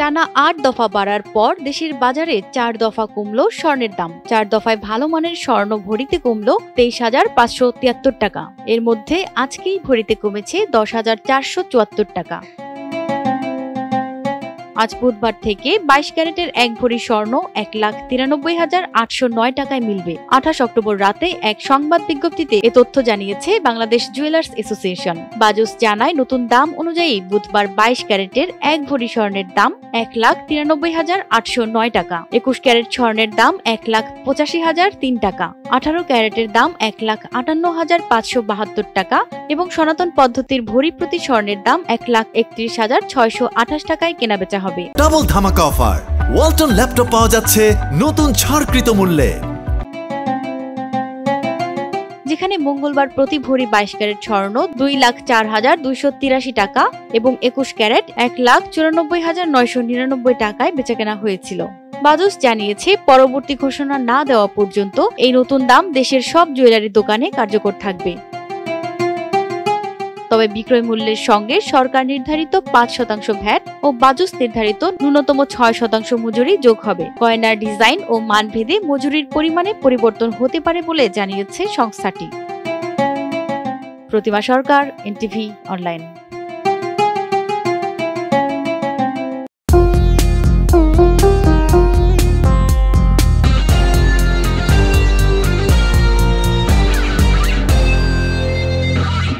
টানা ৮ দফা বাড়ার পর দেশের বাজারে ৪ দফা কমলো স্বর্ণের দাম। ৪ দফায় ভালো মানের স্বর্ণ ভরিতে কমলো ২৩,৫৭৩ টাকা। এর মধ্যে আজকেই ভরিতে কমেছে ১০,৪৭৪ টাকা। আজ বুধবার থেকে ২২ ক্যারেটের ১ ভরি স্বর্ণ ১,৯৩,৮০৯ টাকায় মিলবে। ২৮ অক্টোবর রাতে এক সংবাদ বিজ্ঞপ্তিতে এ তথ্য জানিয়েছে বাংলাদেশ জুয়েলার্স অ্যাসোসিয়েশন। বাজুস জানায়, নতুন দাম অনুযায়ী বুধবার ২২ ক্যারেটের ১ ভরি স্বর্ণের দাম ১,৯৩,৮০৯ টাকা, ২১ ক্যারেট স্বর্ণের দাম ১,৮৫,০০৩ টাকা, ১৮ ক্যারেটের দাম ১,৫৮,৫৭২ টাকা এবং সনাতন পদ্ধতির ভরি প্রতি স্বর্ণের দাম ১,৩১,৬২৮ টাকায় কেনাবেচা হবে। ডাবল ধামাকা অফার, ওয়ালটন ল্যাপটপ পাওয়া যাচ্ছে নতুন ছাড়কৃত মূল্যে। যেখানে মঙ্গলবার প্রতি ভরি ২২ ক্যারেট স্বর্ণ ২,০৪,২৮৩ টাকা এবং ২১ ক্যারেট ১,৯৪,৯৯৯ টাকায় বেচাকেনা হয়েছিল। বাজুস জানিয়েছে, পরবর্তী ঘোষণা না দেওয়া পর্যন্ত এই নতুন দাম দেশের সব জুয়েলারি দোকানে কার্যকর থাকবে। তবে বিক্রয় মূল্যের সঙ্গে সরকার নির্ধারিত ৫% ভ্যাট ও বাজুস নির্ধারিত ন্যূনতম ৬% মজুরি যোগ হবে। গয়নার ডিজাইন ও মানভেদে মজুরির পরিমাণে পরিবর্তন হতে পারে বলে জানিয়েছে সংস্থাটি। প্রতিমা সরকার, এনটিভি অনলাইন।